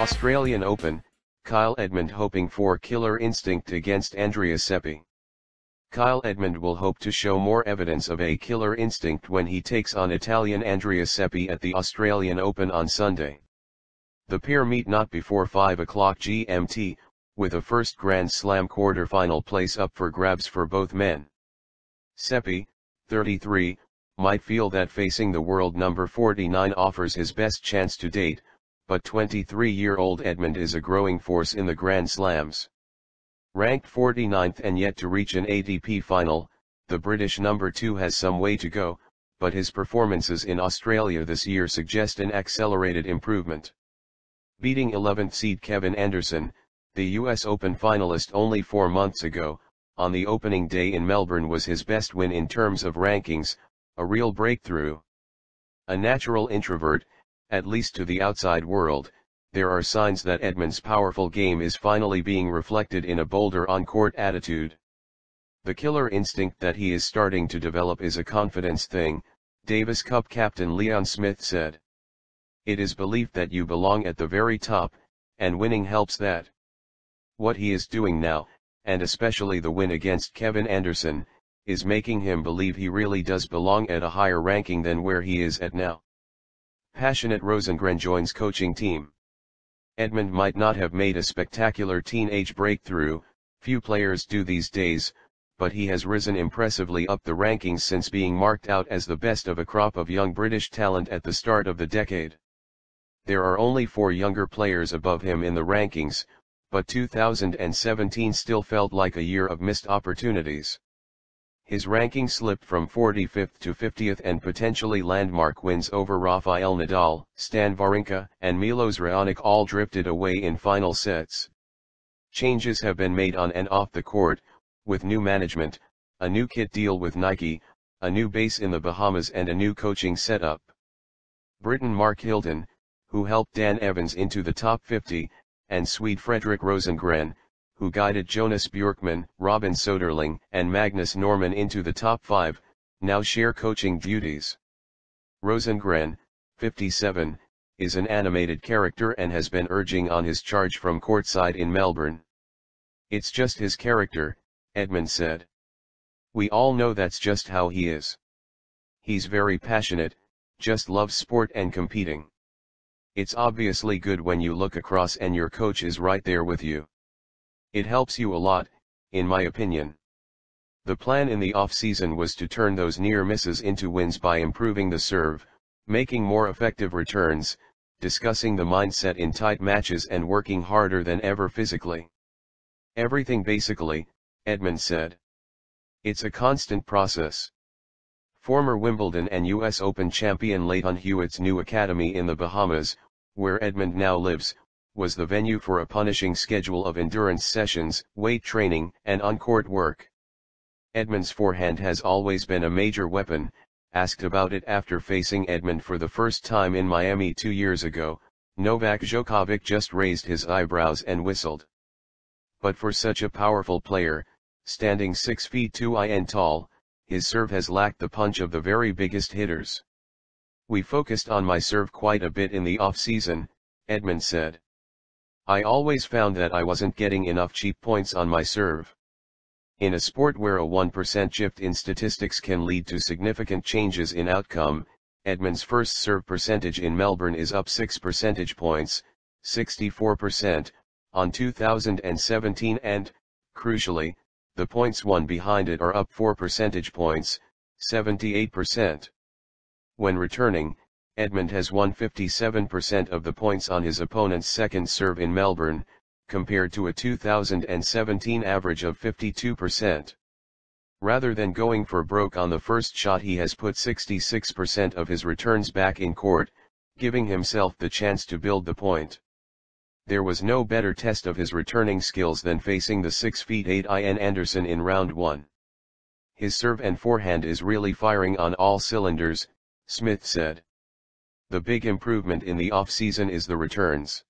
Australian Open, Kyle Edmund hoping for killer instinct against Andreas Seppi. Kyle Edmund will hope to show more evidence of a killer instinct when he takes on Italian Andreas Seppi at the Australian Open on Sunday. The pair meet not before 5 o'clock GMT, with a first Grand Slam quarter-final place up for grabs for both men. Seppi, 33, might feel that facing the world number 49 offers his best chance to date, but 23-year-old Edmund is a growing force in the Grand Slams. Ranked 49th and yet to reach an ATP final, the British number 2 has some way to go, but his performances in Australia this year suggest an accelerated improvement. Beating 11th seed Kevin Anderson, the US Open finalist only 4 months ago, on the opening day in Melbourne was his best win in terms of rankings, a real breakthrough. A natural introvert, at least to the outside world, there are signs that Edmund's powerful game is finally being reflected in a bolder on-court attitude. The killer instinct that he is starting to develop is a confidence thing, Davis Cup captain Leon Smith said. It is believed that you belong at the very top, and winning helps that. What he is doing now, and especially the win against Kevin Anderson, is making him believe he really does belong at a higher ranking than where he is at now. Passionate Rosengren joins coaching team. Edmund might not have made a spectacular teenage breakthrough, few players do these days, but he has risen impressively up the rankings since being marked out as the best of a crop of young British talent at the start of the decade. There are only 4 younger players above him in the rankings, but 2017 still felt like a year of missed opportunities. His ranking slipped from 45th to 50th, and potentially landmark wins over Rafael Nadal, Stan Wawrinka, and Milos Raonic all drifted away in final sets. Changes have been made on and off the court, with new management, a new kit deal with Nike, a new base in the Bahamas and a new coaching setup. Briton Mark Hilton, who helped Dan Evans into the top 50, and Swede Fredrik Rosengren, who guided Jonas Björkman, Robin Soderling, and Magnus Norman into the top 5, now share coaching duties. Rosengren, 57, is an animated character and has been urging on his charge from courtside in Melbourne. It's just his character, Edmund said. We all know that's just how he is. He's very passionate, just loves sport and competing. It's obviously good when you look across and your coach is right there with you. It helps you a lot, in my opinion. The plan in the off-season was to turn those near misses into wins by improving the serve, making more effective returns, discussing the mindset in tight matches and working harder than ever physically. Everything basically, Edmund said. It's a constant process. Former Wimbledon and US Open champion Leighton Hewitt's new academy in the Bahamas, where Edmund now lives, was the venue for a punishing schedule of endurance sessions, weight training, and on-court work. Edmund's forehand has always been a major weapon. Asked about it after facing Edmund for the first time in Miami 2 years ago, Novak Djokovic just raised his eyebrows and whistled. But for such a powerful player, standing 6 feet 2 in tall, his serve has lacked the punch of the very biggest hitters. We focused on my serve quite a bit in the off-season, Edmund said. I always found that I wasn't getting enough cheap points on my serve. In a sport where a 1% shift in statistics can lead to significant changes in outcome, Edmund's first serve percentage in Melbourne is up 6 percentage points, 64%, on 2017 and, crucially, the points won behind it are up 4 percentage points, 78%. When returning, Edmund has won 57% of the points on his opponent's second serve in Melbourne, compared to a 2017 average of 52%. Rather than going for broke on the first shot, he has put 66% of his returns back in court, giving himself the chance to build the point. There was no better test of his returning skills than facing the 6 feet 8 in Anderson in round 1. His serve and forehand is really firing on all cylinders, Smith said. The big improvement in the off-season is the returns.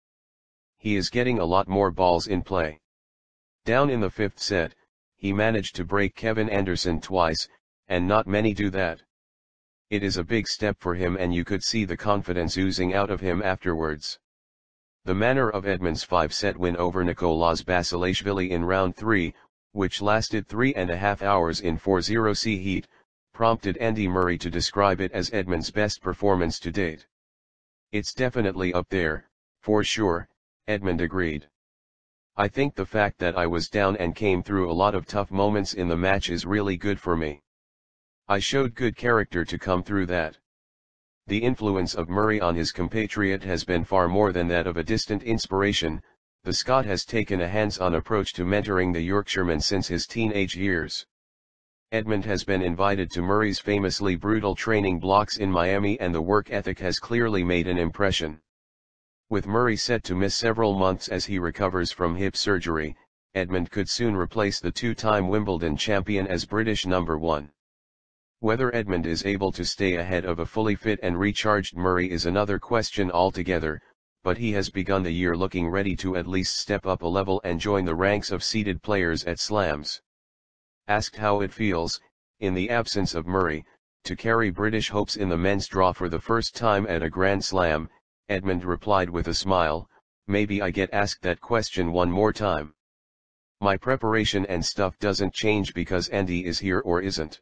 He is getting a lot more balls in play. Down in the 5th set, he managed to break Kevin Anderson twice, and not many do that. It is a big step for him, and you could see the confidence oozing out of him afterwards. The manner of Edmund's 5-set win over Nicolas Basilashvili in round 3, which lasted 3.5 hours in 4-0 heat, prompted Andy Murray to describe it as Edmund's best performance to date. "It's definitely up there, for sure," Edmund agreed. "I think the fact that I was down and came through a lot of tough moments in the match is really good for me. I showed good character to come through that." The influence of Murray on his compatriot has been far more than that of a distant inspiration. The Scot has taken a hands-on approach to mentoring the Yorkshireman since his teenage years. Edmund has been invited to Murray's famously brutal training blocks in Miami, and the work ethic has clearly made an impression. With Murray set to miss several months as he recovers from hip surgery, Edmund could soon replace the two-time Wimbledon champion as British number 1. Whether Edmund is able to stay ahead of a fully fit and recharged Murray is another question altogether, but he has begun the year looking ready to at least step up a level and join the ranks of seeded players at slams. Asked how it feels, in the absence of Murray, to carry British hopes in the men's draw for the first time at a Grand Slam, Edmund replied with a smile, "Maybe I get asked that question one more time. My preparation and stuff doesn't change because Andy is here or isn't.